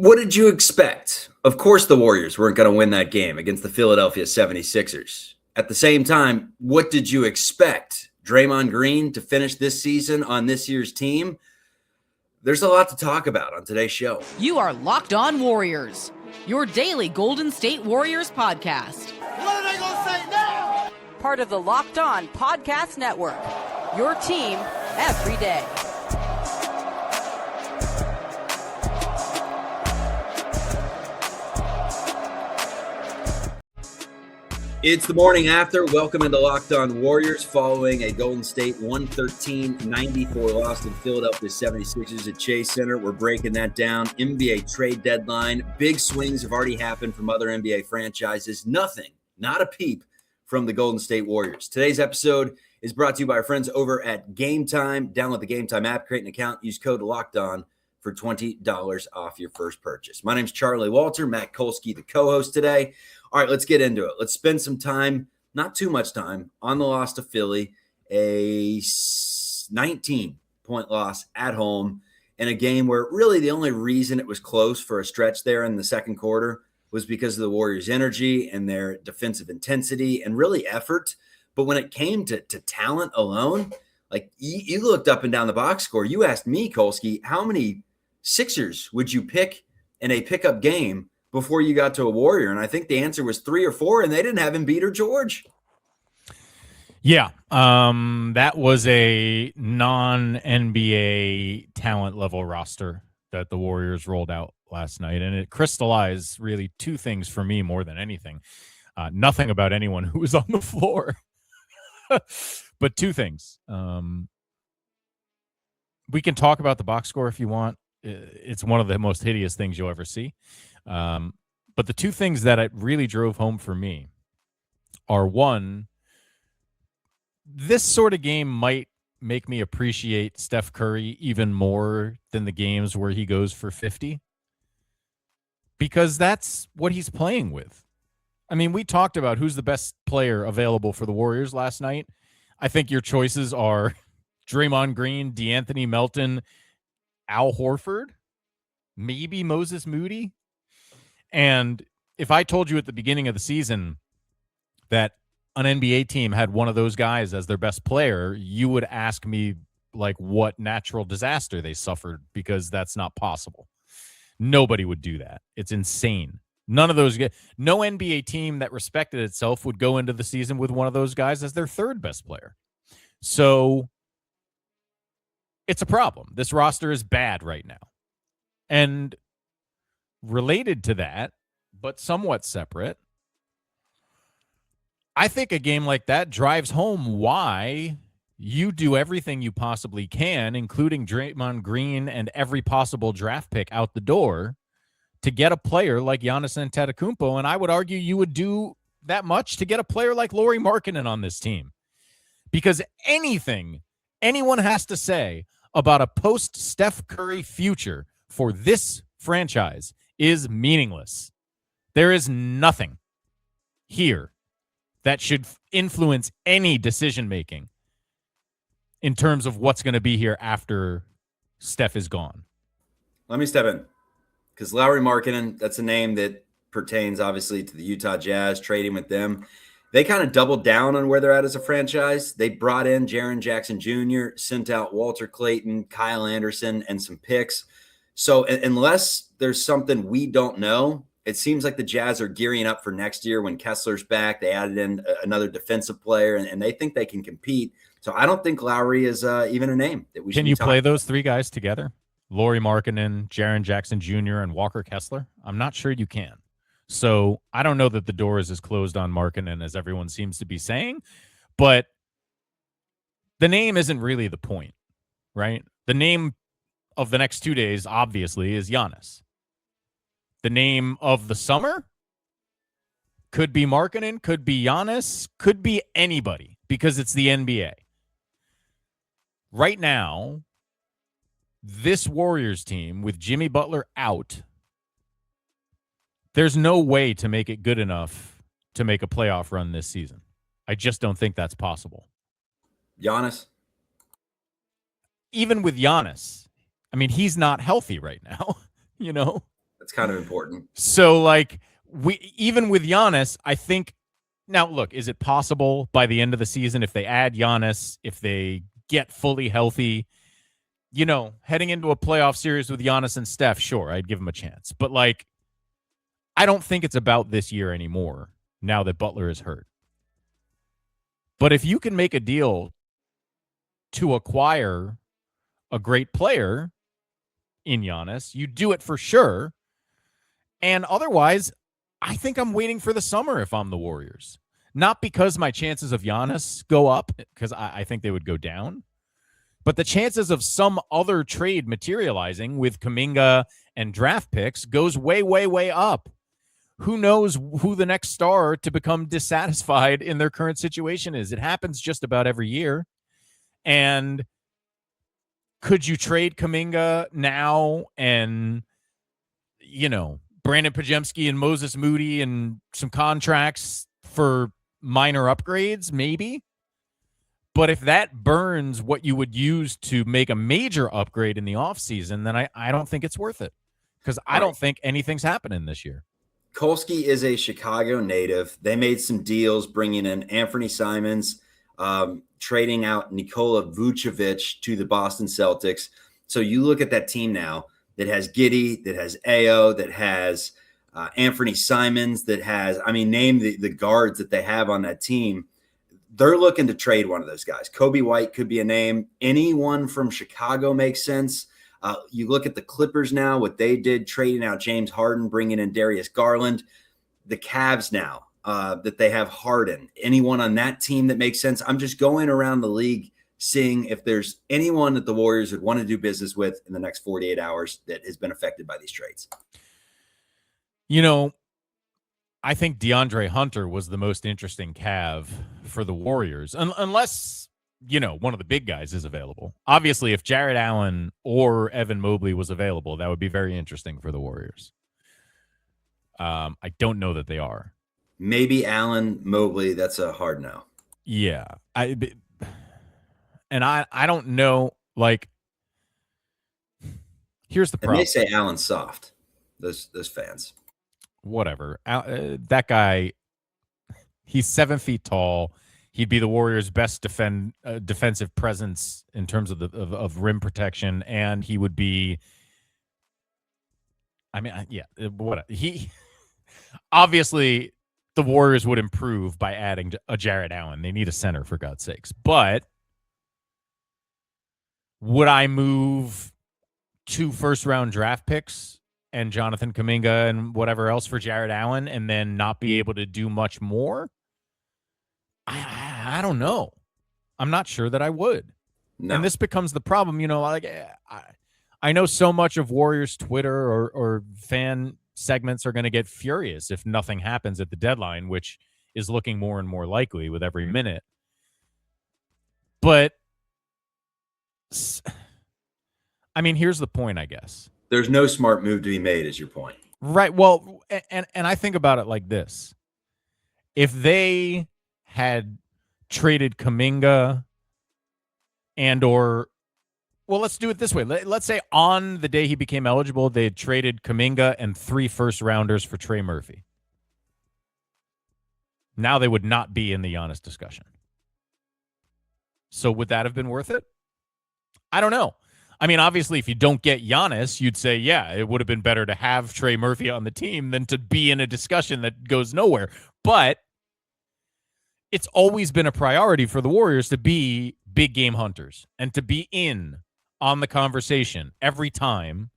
What did you expect? Of course, the Warriors weren't going to win that game against the Philadelphia 76ers. At the same time, what did you expect? Draymond Green to finish this season on this year's team? There's a lot to talk about on today's show. You are Locked On Warriors, your daily Golden State Warriors podcast. What are they going to say now? Part of the Locked On Podcast Network, your team every day. It's the morning after. Welcome into Locked On Warriors following a Golden State 113-94 loss to the Philadelphia 76ers at Chase Center. We're breaking that down. NBA trade deadline. Big swings have already happened from other NBA franchises. Nothing, not a peep from the Golden State Warriors. Today's episode is brought to you by our friends over at Game Time. Download the Game Time app, create an account, use code LOCKEDON for $20 off your first purchase. My name's Charlie Walter, Matt Kolsky, the co-host today. All right, let's get into it. Let's spend some time, not too much time, on the loss to Philly, a 19-point loss at home in a game where really the only reason it was close for a stretch there in the second quarter was because of the Warriors' energy and their defensive intensity and really effort. But when it came to talent alone, like you looked up and down the box score, you asked me, Kolsky, how many Sixers would you pick in a pickup game before you got to a Warrior? And I think the answer was 3 or 4, and they didn't have Embiid or George. Yeah, that was a non-NBA talent level roster that the Warriors rolled out last night, and it crystallized really two things for me more than anything. Nothing about anyone who was on the floor, but two things. We can talk about the box score if you want. It's one of the most hideous things you'll ever see. But the two things that it really drove home for me are, one, this sort of game might make me appreciate Steph Curry even more than the games where he goes for 50, because that's what he's playing with. I mean, we talked about who's the best player available for the Warriors last night. I think your choices are Draymond Green, DeAnthony Melton, Al Horford, maybe Moses Moody. And if I told you at the beginning of the season that an NBA team had one of those guys as their best player, you would ask me like what natural disaster they suffered, because that's not possible. Nobody would do that. It's insane. None of those guys, no NBA team that respected itself would go into the season with one of those guys as their third best player. So it's a problem. This roster is bad right now. And related to that, but somewhat separate, I think a game like that drives home why you do everything you possibly can, including Draymond Green and every possible draft pick out the door, to get a player like Giannis Antetokounmpo. And I would argue you would do that much to get a player like Lauri Markkanen on this team. Because anything anyone has to say about a post-Steph Curry future for this franchise is meaningless. There is nothing here that should influence any decision-making in terms of what's going to be here after Steph is gone. Let me step in, because Lauri Markkanen, that's a name that pertains obviously to the Utah Jazz, trading with them. They kind of doubled down on where they're at as a franchise. They brought in Jaren Jackson Jr., sent out Walter Clayton, Kyle Anderson, and some picks. So unless there's something we don't know, it seems like the Jazz are gearing up for next year when Kessler's back. They added in another defensive player, and they think they can compete. So I don't think Lowry is even a name that we should. Can you play those three guys together? Lauri Markkanen, Jaren Jackson Jr., and Walker Kessler? I'm not sure you can. So I don't know that the door is as closed on Markkanen as everyone seems to be saying, but the name isn't really the point, right? The name of the next 2 days, obviously, is Giannis. The name of the summer could be Markkanen, could be Giannis, could be anybody, because it's the NBA. Right now, this Warriors team with Jimmy Butler out, there's no way to make it good enough to make a playoff run this season. I just don't think that's possible. Giannis? Even with Giannis, I mean, he's not healthy right now, you know? That's kind of important. So, like, even with Giannis, I think now, look, is it possible by the end of the season, if they add Giannis, if they get fully healthy, heading into a playoff series with Giannis and Steph, sure, I'd give them a chance. But, like, I don't think it's about this year anymore now that Butler is hurt. But if you can make a deal to acquire a great player in Giannis, you do it for sure. And otherwise, I think I'm waiting for the summer if I'm the Warriors. Not because my chances of Giannis go up, because I think they would go down, but the chances of some other trade materializing with Kuminga and draft picks goes way, way, way up. Who knows who the next star to become dissatisfied in their current situation is? It happens just about every year. And could you trade Kuminga now and, Brandon Pajemski and Moses Moody and some contracts for minor upgrades? Maybe. But if that burns what you would use to make a major upgrade in the offseason, then I don't think it's worth it, because I don't think anything's happening this year. Kolsky is a Chicago native. They made some deals bringing in Anthony Simons, trading out Nikola Vucevic to the Boston Celtics. So you look at that team now that has Giddey, that has Ayo, that has Anthony Simons, that has, name the guards that they have on that team. They're looking to trade one of those guys. Kobe White could be a name. Anyone from Chicago makes sense. You look at the Clippers now, what they did, trading out James Harden, bringing in Darius Garland. The Cavs now that they have Harden. Anyone on that team that makes sense? I'm just going around the league seeing if there's anyone that the Warriors would want to do business with in the next 48 hours that has been affected by these trades. I think DeAndre Hunter was the most interesting Cav for the Warriors, unless one of the big guys is available. Obviously, if Jarrett Allen or Evan Mobley was available, that would be very interesting for the Warriors. I don't know that they are. Maybe Allen, Mobley. That's a hard no. Yeah. I don't know. Like, here's the problem. And they say Allen's soft. Those fans. Whatever. That guy, he's 7 feet tall. He'd be the Warriors' best defensive presence in terms of rim protection, and he would be. He obviously the Warriors would improve by adding a Jarrett Allen. They need a center, for God's sakes. But would I move 2 first-round draft picks and Jonathan Kuminga and whatever else for Jarrett Allen and then not be able to do much more? I don't know. I'm not sure that I would. No. And this becomes the problem, I know so much of Warriors Twitter or fan segments are going to get furious if nothing happens at the deadline, which is looking more and more likely with every minute. But here's the point, I guess. There's no smart move to be made, is your point. Right. Well, and I think about it like this. If they had traded Kuminga let's do it this way. Let's say on the day he became eligible, they had traded Kuminga and 3 first-rounders for Trey Murphy. Now they would not be in the Giannis discussion. So would that have been worth it? I don't know. Obviously, if you don't get Giannis, you'd say, yeah, it would have been better to have Trey Murphy on the team than to be in a discussion that goes nowhere. But it's always been a priority for the Warriors to be big game hunters and to be in on the conversation every time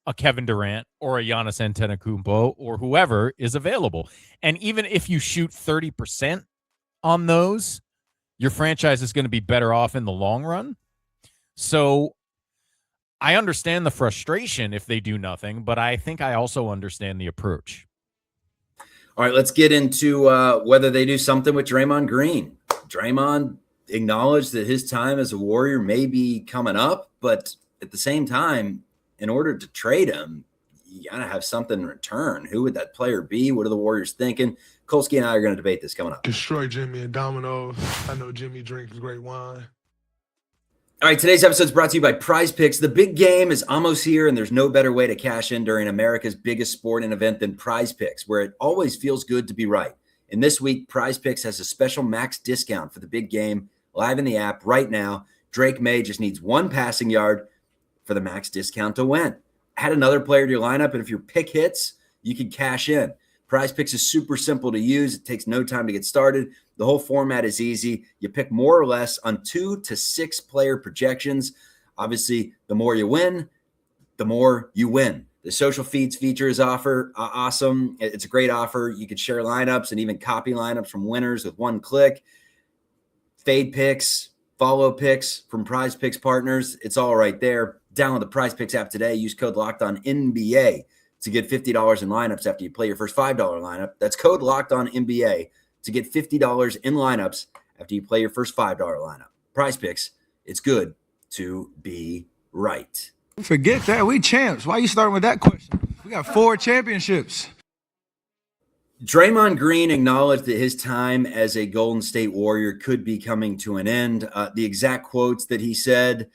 a Kevin Durant or a Giannis Antetokounmpo or whoever is available. And even if you shoot 30% on those, your franchise is going to be better off in the long run. So I understand the frustration if they do nothing, but I think I also understand the approach. All right, let's get into whether they do something with Draymond Green. Draymond acknowledged that his time as a Warrior may be coming up, but at the same time, in order to trade him, you got to have something in return. Who would that player be? What are the Warriors thinking? Kolsky and I are going to debate this coming up. Destroy Jimmy and Domino's. I know Jimmy drinks great wine. All right, today's episode is brought to you by Prize Picks. The big game is almost here, and there's no better way to cash in during America's biggest sporting event than Prize Picks, where it always feels good to be right. And this week, Prize Picks has a special max discount for the big game live in the app right now. Drake May just needs one passing yard for the max discount to win. Add another player to your lineup, and if your pick hits, you can cash in. Prize Picks is super simple to use. It takes no time to get started. The whole format is easy. You pick more or less on 2 to 6 player projections. Obviously, the more you win, the more you win. The social feeds feature is awesome. It's a great offer. You can share lineups and even copy lineups from winners with one click. Fade picks, follow picks from Prize Picks partners. It's all right there. Download the Prize Picks app today. Use code LOCKEDONNBA to get $50 in lineups after you play your first $5 lineup. That's code LOCKEDONNBA to get $50 in lineups after you play your first $5 lineup. Prize Picks, it's good to be right. Forget that. We champs. Why are you starting with that question? We got 4 championships. Draymond Green acknowledged that his time as a Golden State Warrior could be coming to an end. The exact quotes that he said,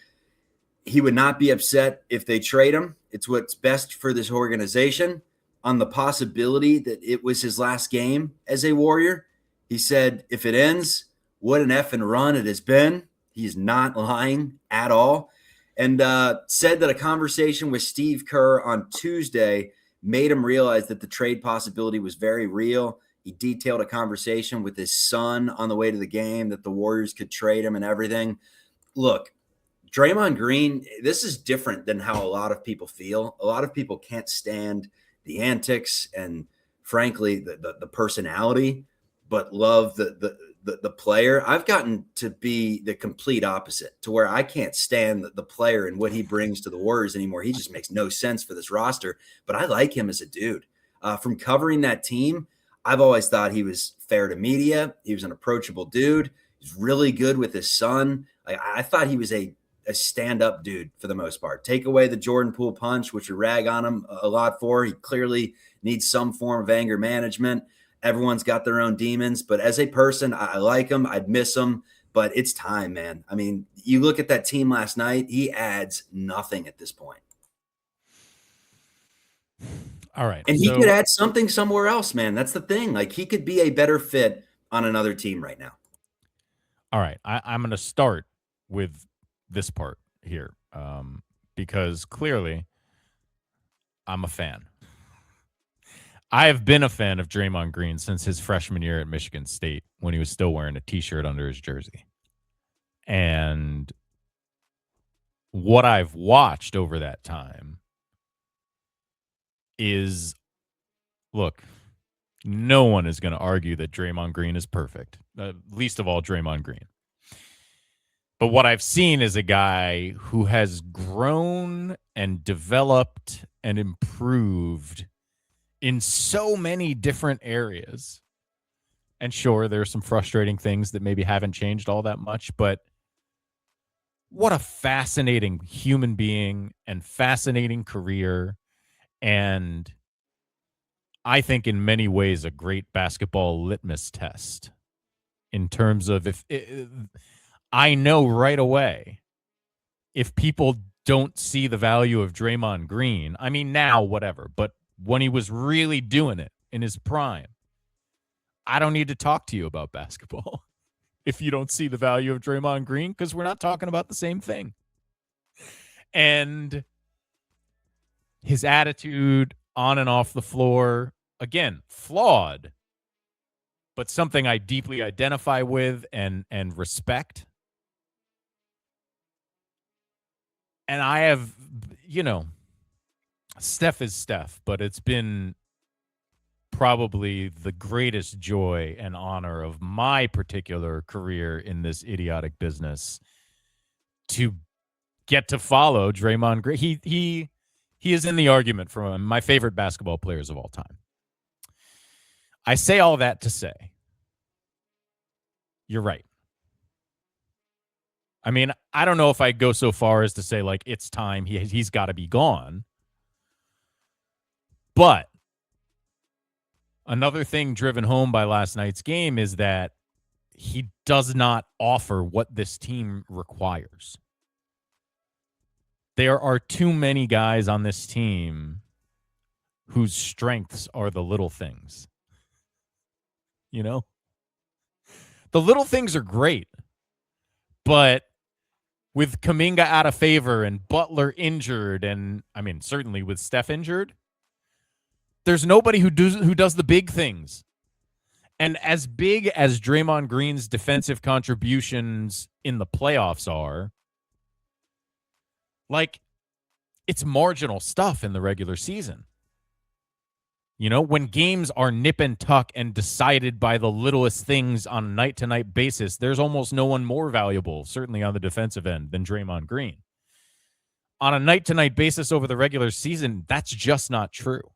he would not be upset if they trade him. It's what's best for this organization. On the possibility that it was his last game as a Warrior, he said, if it ends, what an effing run it has been. He's not lying at all. And said that a conversation with Steve Kerr on Tuesday made him realize that the trade possibility was very real. He detailed a conversation with his son on the way to the game that the Warriors could trade him and everything. Look, Draymond Green, this is different than how a lot of people feel. A lot of people can't stand the antics and, frankly, the personality, but love the player. I've gotten to be the complete opposite, to where I can't stand the player and what he brings to the Warriors anymore. He just makes no sense for this roster, but I like him as a dude. From covering that team, I've always thought he was fair to media. He was an approachable dude. He's really good with his son. I thought he was a stand-up dude for the most part. Take away the Jordan Poole punch, which we rag on him a lot for. He clearly needs some form of anger management. Everyone's got their own demons, but as a person, I like him. I'd miss him, but it's time, man. I mean, you look at that team last night, he adds nothing at this point. All right. And he could add something somewhere else, man. That's the thing. Like, he could be a better fit on another team right now. All right. I'm going to start with this part here because clearly I'm a fan. I have been a fan of Draymond Green since his freshman year at Michigan State when he was still wearing a T-shirt under his jersey. And what I've watched over that time is, look, no one is going to argue that Draymond Green is perfect, least of all Draymond Green. But what I've seen is a guy who has grown and developed and improved in so many different areas. And sure, there's some frustrating things that maybe haven't changed all that much, but what a fascinating human being and fascinating career. And I think in many ways a great basketball litmus test in terms of I know right away if people don't see the value of Draymond Green, I mean, now, whatever, but when he was really doing it in his prime, I don't need to talk to you about basketball if you don't see the value of Draymond Green, because we're not talking about the same thing. And his attitude on and off the floor, again, flawed, but something I deeply identify with and respect. And I have, Steph is Steph, but it's been probably the greatest joy and honor of my particular career in this idiotic business to get to follow Draymond Green. He is in the argument for my favorite basketball players of all time. I say all that to say, you're right. I mean, I don't know if I go so far as to say, like, it's time, he's got to be gone. But another thing driven home by last night's game is that he does not offer what this team requires. there are too many guys on this team whose strengths are the little things. You know? The little things are great, but with Kuminga out of favor and Butler injured, and I mean, certainly with Steph injured, there's nobody who does the big things. And as big as Draymond Green's defensive contributions in the playoffs are, like, it's marginal stuff in the regular season. You know, when games are nip and tuck and decided by the littlest things on a night-to-night basis, there's almost no one more valuable, certainly on the defensive end, than Draymond Green. On a night-to-night basis over the regular season, that's just not true.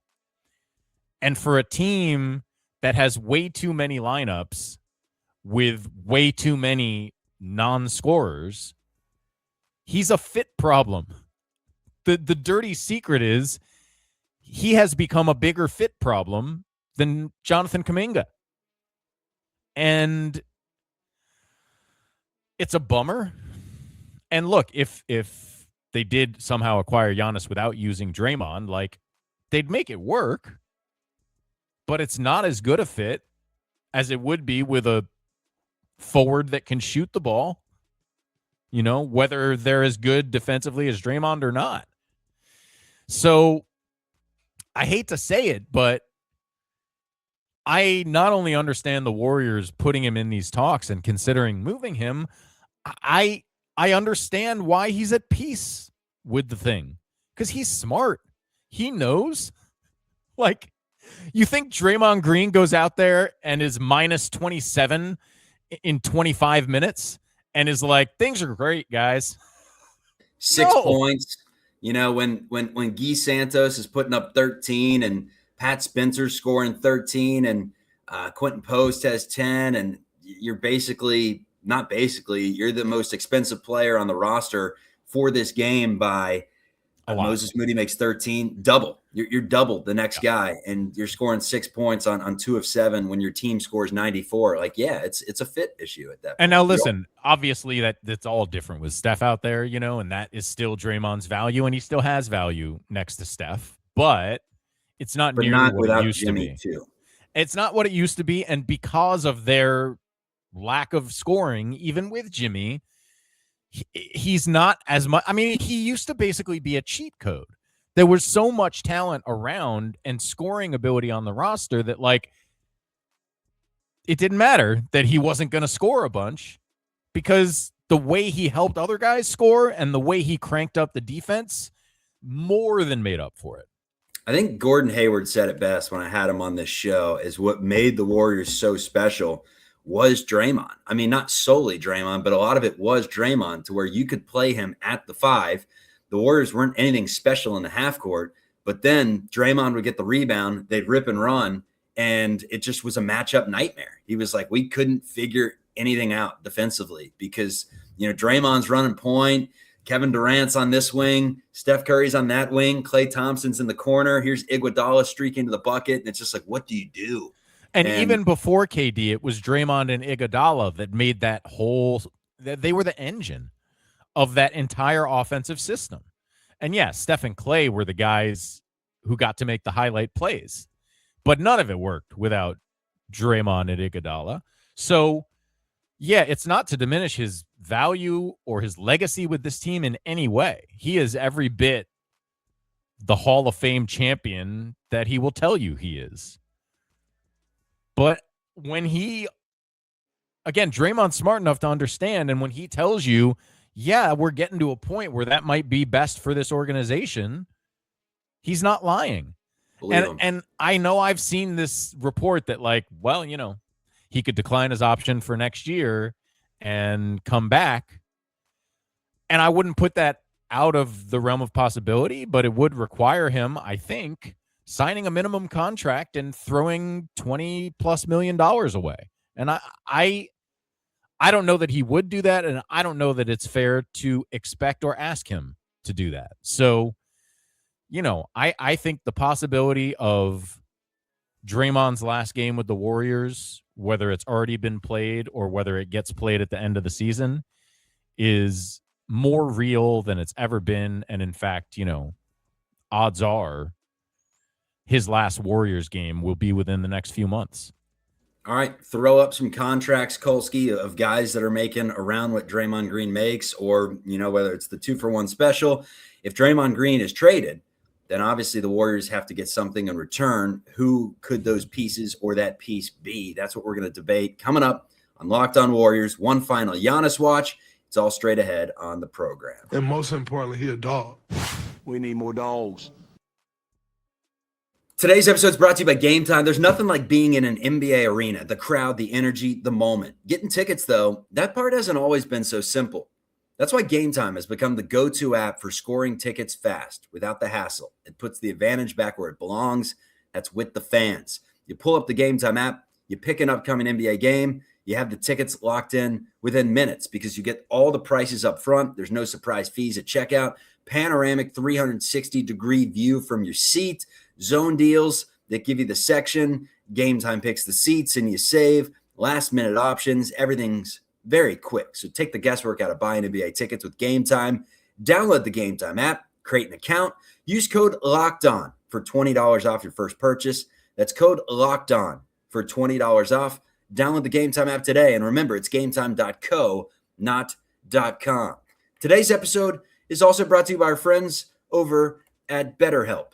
And for a team that has way too many lineups with way too many non-scorers, he's a fit problem. The dirty secret is he has become a bigger fit problem than Jonathan Kuminga. And it's a bummer. And look, if they did somehow acquire Giannis without using Draymond, like, they'd make it work. But it's not as good a fit as it would be with a forward that can shoot the ball, you know, whether they're as good defensively as Draymond or not. So I hate to say it, but I not only understand the Warriors putting him in these talks and considering moving him, I understand why he's at peace with the thing, because he's smart. He knows, like, you think Draymond Green goes out there and is minus 27 in 25 minutes and is like, things are great, guys. 6 points. You know, when Guy Santos is putting up 13 and Pat Spencer's scoring 13 and Quentin Post has 10, and you're you're the most expensive player on the roster for this game by Moses Moody makes 13, double. You're double the next guy, and you're scoring 6 points on 2 of 7 when your team scores 94. Like, yeah, it's a fit issue at that point. And now listen, obviously that's all different with Steph out there, you know, and that is still Draymond's value, and he still has value next to Steph, but it's not nearly what it used Jimmy to be. Too. It's not what it used to be, and because of their lack of scoring, even with Jimmy, he's not as much. I mean, he used to basically be a cheat code. There was so much talent around and scoring ability on the roster that, like, it didn't matter that he wasn't going to score a bunch, because the way he helped other guys score and the way he cranked up the defense more than made up for it. I think Gordon Hayward said it best when I had him on this show, is what made the Warriors so special was Draymond. I mean, not solely Draymond, but a lot of it was Draymond, to where you could play him at the 5. The Warriors weren't anything special in the half court, but then Draymond would get the rebound, they'd rip and run, and it just was a matchup nightmare. He was like, we couldn't figure anything out defensively because, you know, Draymond's running point, Kevin Durant's on this wing, Steph Curry's on that wing, Klay Thompson's in the corner, here's Iguodala streaking to the bucket, and it's just like, what do you do? And even before KD, it was Draymond and Iguodala that made that whole – they were the engine of that entire offensive system. And yeah, Steph and Klay were the guys who got to make the highlight plays. But none of it worked without Draymond and Iguodala. So, yeah, it's not to diminish his value or his legacy with this team in any way. He is every bit the Hall of Fame champion that he will tell you he is. But when again, Draymond's smart enough to understand, and when he tells you, yeah, we're getting to a point where that might be best for this organization, he's not lying. And I know I've seen this report that, like, well, you know, he could decline his option for next year and come back. And I wouldn't put that out of the realm of possibility, but it would require him, I think, signing a minimum contract and throwing $20+ million away. And I don't know that he would do that, and I don't know that it's fair to expect or ask him to do that. So, you know, I think the possibility of Draymond's last game with the Warriors, whether it's already been played or whether it gets played at the end of the season, is more real than it's ever been. And in fact, odds are his last Warriors game will be within the next few months. All right, throw up some contracts, Kolsky, of guys that are making around what Draymond Green makes, or, whether it's the 2-for-1 special. If Draymond Green is traded, then obviously the Warriors have to get something in return. Who could those pieces or that piece be? That's what we're going to debate coming up on Locked On Warriors. One final Giannis watch. It's all straight ahead on the program. And most importantly, he a dog. We need more dogs. Today's episode is brought to you by Game Time. There's nothing like being in an NBA arena, the crowd, the energy, the moment. Getting tickets, though, that part hasn't always been so simple. That's why Game Time has become the go-to app for scoring tickets fast, without the hassle. It puts the advantage back where it belongs. That's with the fans. You pull up the Game Time app, you pick an upcoming NBA game, you have the tickets locked in within minutes because you get all the prices up front. There's no surprise fees at checkout. Panoramic 360-degree view from your seat. Zone deals that give you the section. Game Time picks the seats and you save. Last-minute options. Everything's very quick. So take the guesswork out of buying NBA tickets with Game Time. Download the Game Time app. Create an account. Use code LOCKEDON for $20 off your first purchase. That's code LOCKEDON for $20 off. Download the Game Time app today. And remember, it's gametime.co, not .com. Today's episode is also brought to you by our friends over at BetterHelp.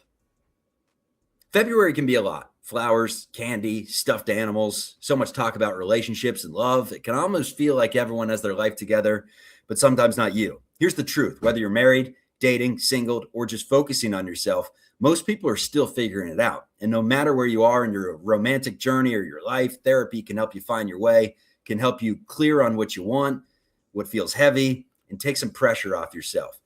February can be a lot. Flowers, candy, stuffed animals, so much talk about relationships and love. It can almost feel like everyone has their life together, but sometimes not you. Here's the truth. Whether you're married, dating, single, or just focusing on yourself, most people are still figuring it out. And no matter where you are in your romantic journey or your life, therapy can help you find your way, can help you clear on what you want, what feels heavy, and take some pressure off yourself.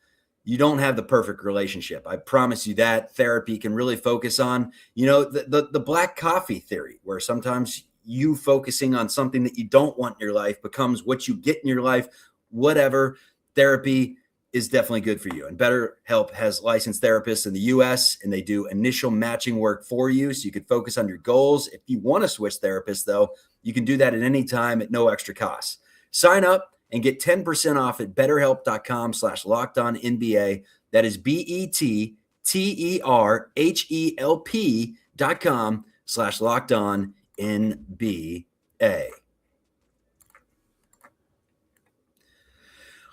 You don't have the perfect relationship. I promise you that. Therapy can really focus on, the black coffee theory, where sometimes you focusing on something that you don't want in your life becomes what you get in your life, whatever. Therapy is definitely good for you. And BetterHelp has licensed therapists in the U.S., and they do initial matching work for you so you can focus on your goals. If you want to switch therapists, though, you can do that at any time at no extra cost. Sign up and get 10% off at betterhelp.com/lockedonnba. That is BETTERHELP.com/lockedonnba.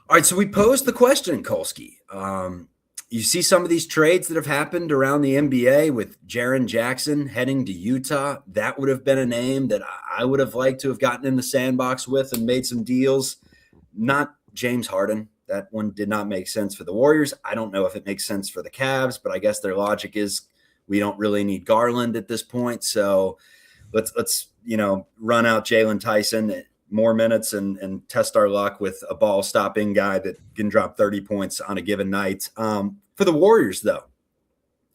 All right, so we posed the question, Kolsky. You see some of these trades that have happened around the NBA with Jaren Jackson heading to Utah. That would have been a name that I would have liked to have gotten in the sandbox with and made some deals. Not James Harden. That one did not make sense for the Warriors. I don't know if it makes sense for the Cavs, but I guess their logic is we don't really need Garland at this point. So let's run out Jalen Tyson more minutes and test our luck with a ball stopping guy that can drop 30 points on a given night. For the Warriors, though,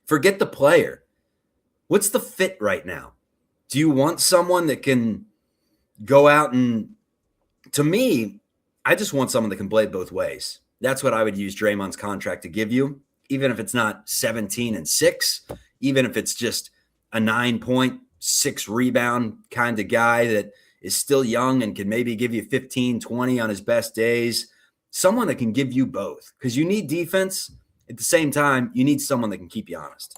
forget the player. What's the fit right now? Do you want someone that can go out and, to me, I just want someone that can play both ways. That's what I would use Draymond's contract to give you, even if it's not 17 and 6, even if it's just a 9.6 rebound kind of guy that is still young and can maybe give you 15, 20 on his best days. Someone that can give you both, because you need defense. At the same time, you need someone that can keep you honest.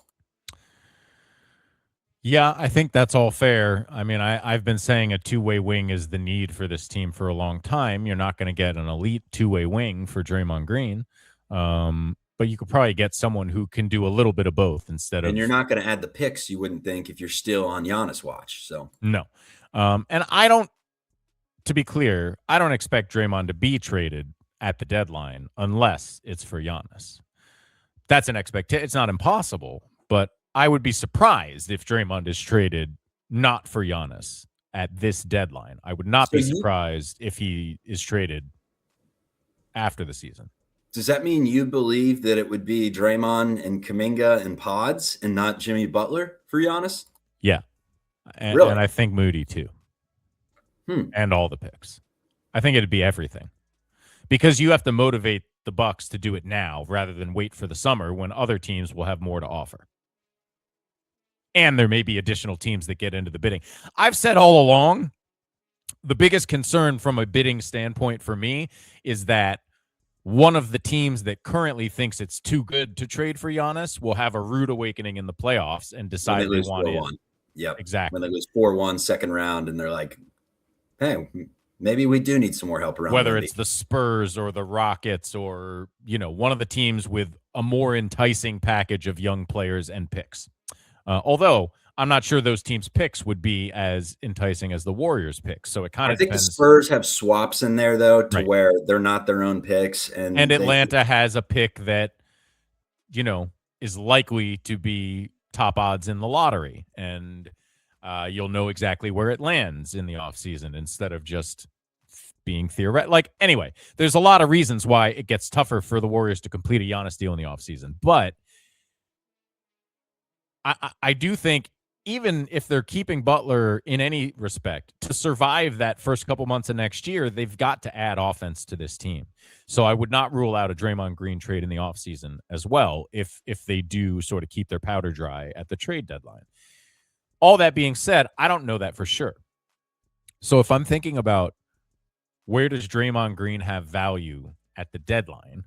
Yeah, I think that's all fair. I mean, I've been saying a two-way wing is the need for this team for a long time. You're not going to get an elite two-way wing for Draymond Green, but you could probably get someone who can do a little bit of both instead of. And you're not going to add the picks, you wouldn't think, if you're still on Giannis watch. So no, and I don't. To be clear, I don't expect Draymond to be traded at the deadline unless it's for Giannis. That's an expectation. It's not impossible, but I would be surprised if Draymond is traded not for Giannis at this deadline. I would not be surprised if he is traded after the season. Does that mean you believe that it would be Draymond and Kuminga and Pods and not Jimmy Butler for Giannis? Yeah. And, really? And I think Moody too. And all the picks. I think it'd be everything. Because you have to motivate the Bucks to do it now rather than wait for the summer when other teams will have more to offer. And there may be additional teams that get into the bidding. I've said all along, the biggest concern from a bidding standpoint for me is that one of the teams that currently thinks it's too good to trade for Giannis will have a rude awakening in the playoffs and When decide they they lose want 4-1. in. Yep. Exactly. When they lose 4-1 second round and they're like, hey, maybe we do need some more help around Whether Wemby. it's the Spurs or the Rockets or, one of the teams with a more enticing package of young players and picks. Although I'm not sure those teams' picks would be as enticing as the Warriors' picks. So it kind I of think depends. the Spurs have swaps in there, though, to Right. where they're not their own picks. And Atlanta has a pick that, is likely to be top odds in the lottery. And you'll know exactly where it lands in the offseason instead of just being theoretical. Anyway, there's a lot of reasons why it gets tougher for the Warriors to complete a Giannis deal in the offseason. But I do think even if they're keeping Butler in any respect, to survive that first couple months of next year, they've got to add offense to this team. So I would not rule out a Draymond Green trade in the offseason as well if they do sort of keep their powder dry at the trade deadline. All that being said, I don't know that for sure. So if I'm thinking about where does Draymond Green have value at the deadline,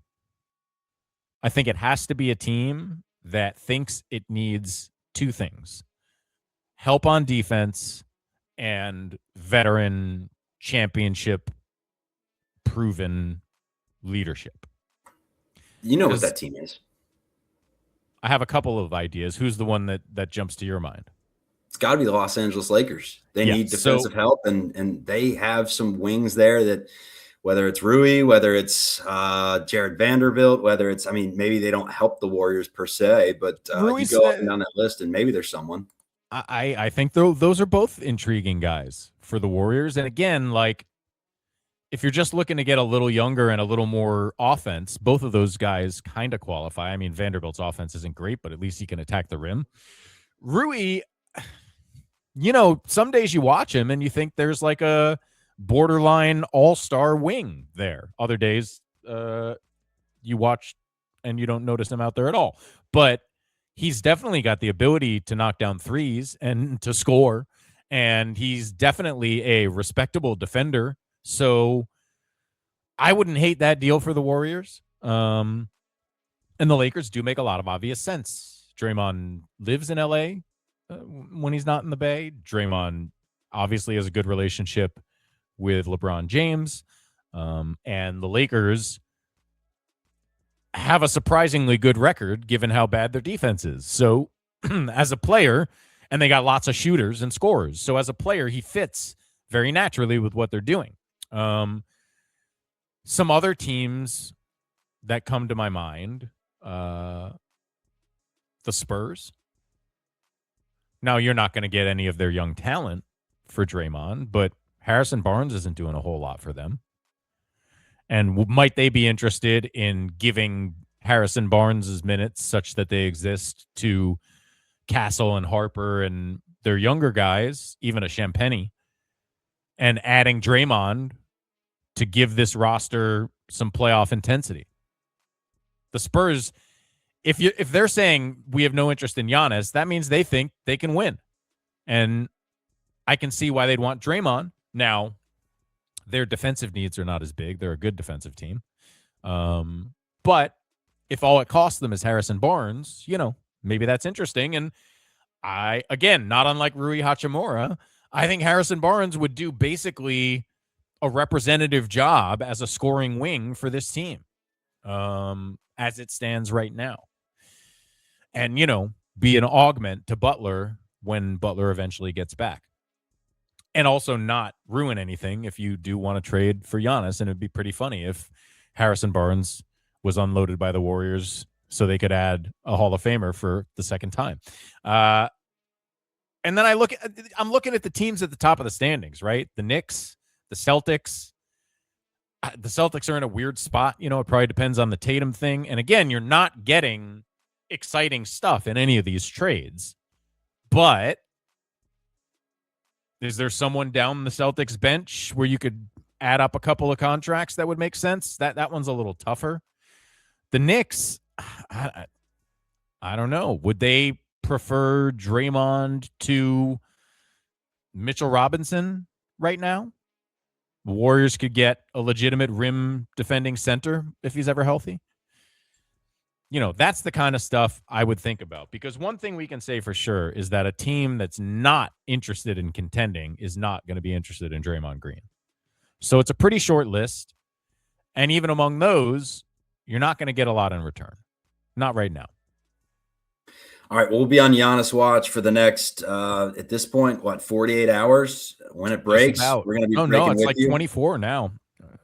I think it has to be a team that thinks it needs two things: help on defense and veteran championship proven leadership. You know what that team is. I have a couple of ideas. Who's the one that jumps to your mind? It's got to be the Los Angeles Lakers. They need defensive help, and they have some wings there that, whether it's Rui, whether it's Jared Vanderbilt, whether it's, maybe they don't help the Warriors per se, but you go up and down that list and maybe there's someone. I think those are both intriguing guys for the Warriors. And again, if you're just looking to get a little younger and a little more offense, both of those guys kind of qualify. Vanderbilt's offense isn't great, but at least he can attack the rim. Rui, some days you watch him and you think there's a borderline all-star wing there. Other days you watch and you don't notice him out there at all. But he's definitely got the ability to knock down threes and to score, and he's definitely a respectable defender. So I wouldn't hate that deal for the Warriors. And the Lakers do make a lot of obvious sense. Draymond lives in LA when he's not in the Bay. Draymond obviously has a good relationship with LeBron James. And the Lakers have a surprisingly good record given how bad their defense is. So as a player, and they got lots of shooters and scorers. So as a player, he fits very naturally with what they're doing. Some other teams that come to my mind, the Spurs. Now, you're not going to get any of their young talent for Draymond, but Harrison Barnes isn't doing a whole lot for them. And might they be interested in giving Harrison Barnes' minutes such that they exist to Castle and Harper and their younger guys, even a Champagnie, and adding Draymond to give this roster some playoff intensity? The Spurs, if they're saying we have no interest in Giannis, that means they think they can win. And I can see why they'd want Draymond. Now, their defensive needs are not as big. They're a good defensive team. But if all it costs them is Harrison Barnes, maybe that's interesting. And again, not unlike Rui Hachimura, I think Harrison Barnes would do basically a representative job as a scoring wing for this team as it stands right now. And, be an augment to Butler when Butler eventually gets back. And also not ruin anything if you do want to trade for Giannis. And it'd be pretty funny if Harrison Barnes was unloaded by the Warriors so they could add a Hall of Famer for the second time. And then I'm looking at the teams at the top of the standings, right? The Knicks, the Celtics. The Celtics are in a weird spot. It probably depends on the Tatum thing. And again, you're not getting exciting stuff in any of these trades. But is there someone down the Celtics bench where you could add up a couple of contracts that would make sense? That one's a little tougher. The Knicks, I don't know. Would they prefer Draymond to Mitchell Robinson right now? The Warriors could get a legitimate rim defending center if he's ever healthy. That's the kind of stuff I would think about, because one thing we can say for sure is that a team that's not interested in contending is not going to be interested in Draymond Green. So it's a pretty short list. And even among those, you're not going to get a lot in return. Not right now. All right, we'll be on Giannis watch for the next, at this point, 48 hours? When it breaks, we're going to be breaking it's with like you. 24 now.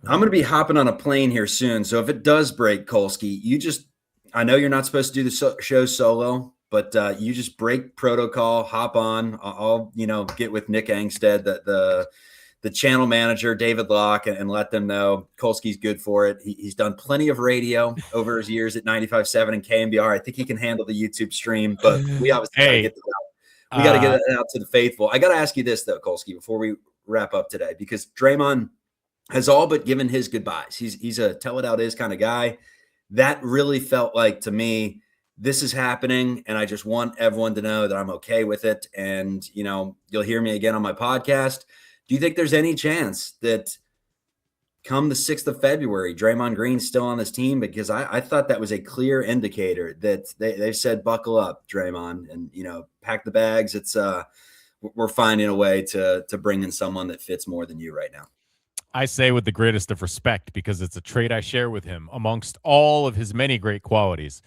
I'm going to be hopping on a plane here soon. So if it does break, Kolsky, I know you're not supposed to do the show solo, but you just break protocol, hop on. I'll get with Nick Angstead, the channel manager, David Locke, and let them know Kolsky's good for it. He's done plenty of radio over his years at 95.7 and KMBR. I think he can handle the YouTube stream, but we obviously got to get this out. We got to get it out to the faithful. I got to ask you this, though, Kolsky, before we wrap up today, because Draymond has all but given his goodbyes. He's a tell it how it is kind of guy. That really felt like, to me, this is happening, and I just want everyone to know that I'm okay with it. And, you'll hear me again on my podcast. Do you think there's any chance that come the 6th of February, Draymond Green's still on this team? Because I thought that was a clear indicator that they've said, buckle up, Draymond, and, pack the bags. It's we're finding a way to bring in someone that fits more than you right now. I say with the greatest of respect, because it's a trait I share with him amongst all of his many great qualities.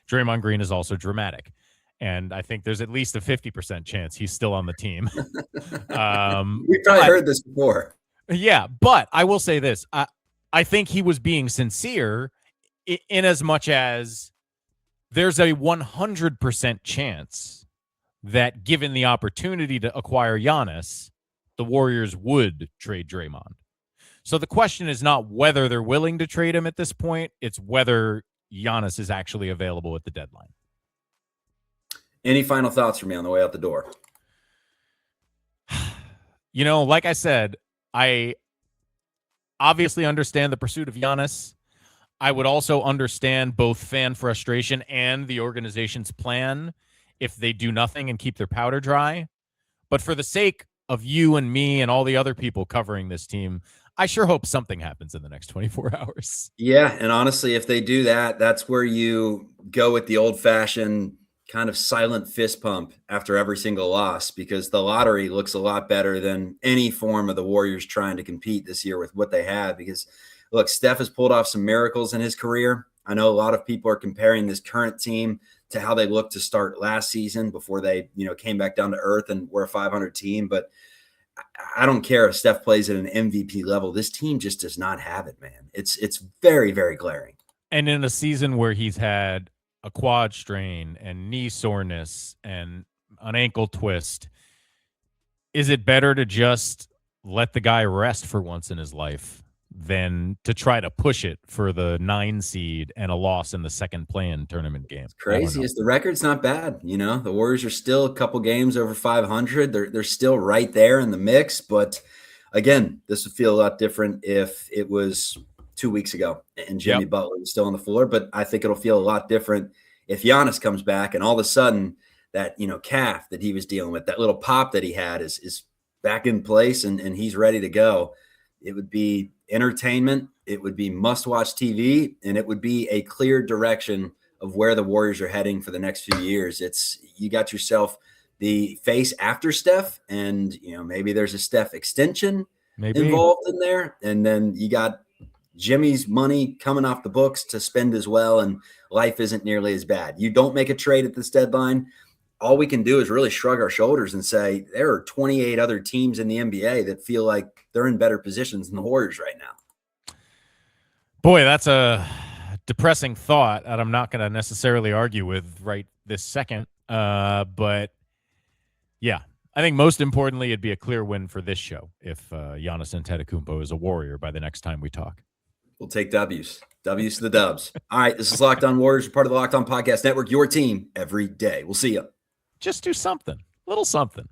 Draymond Green is also dramatic. And I think there's at least a 50% chance he's still on the team. We've probably heard this before. Yeah, but I will say this. I think he was being sincere in as much as there's a 100% chance that, given the opportunity to acquire Giannis, the Warriors would trade Draymond. So the question is not whether they're willing to trade him at this point. It's whether Giannis is actually available at the deadline. Any final thoughts for me on the way out the door? Like I said, I obviously understand the pursuit of Giannis. I would also understand both fan frustration and the organization's plan if they do nothing and keep their powder dry. But for the sake of you and me and all the other people covering this team, I sure hope something happens in the next 24 hours. Yeah, and honestly, if they do that, that's where you go with the old-fashioned kind of silent fist pump after every single loss, because the lottery looks a lot better than any form of the Warriors trying to compete this year with what they have. Because, look, Steph has pulled off some miracles in his career. I know a lot of people are comparing this current team to how they looked to start last season before they, came back down to earth and were a 500 team. But I don't care if Steph plays at an MVP level. This team just does not have it, man. It's very, very glaring. And in a season where he's had a quad strain and knee soreness and an ankle twist, is it better to just let the guy rest for once in his life than to try to push it for the 9 seed and a loss in the second play-in tournament game? It's crazy. The record's not bad. The Warriors are still a couple games over 500. They're still right there in the mix. But again, this would feel a lot different if it was 2 weeks ago and Jimmy Butler was still on the floor. But I think it'll feel a lot different if Giannis comes back and all of a sudden that, calf that he was dealing with, that little pop that he had is back in place and he's ready to go. It would be entertainment. It would be must-watch TV, and it would be a clear direction of where the Warriors are heading for the next few years. You got yourself the face after Steph, and maybe there's a Steph extension involved in there, and then you got Jimmy's money coming off the books to spend as well, and life isn't nearly as bad. You don't make a trade at this deadline, all we can do is really shrug our shoulders and say there are 28 other teams in the NBA that feel like they're in better positions than the Warriors right now. Boy, that's a depressing thought that I'm not going to necessarily argue with right this second. But yeah, I think most importantly, it'd be a clear win for this show if Giannis Antetokounmpo is a Warrior by the next time we talk. We'll take W's. W's to the Dubs. All right, this is Locked On Warriors. We're part of the Locked On Podcast Network, your team every day. We'll see you. Just do something, little something.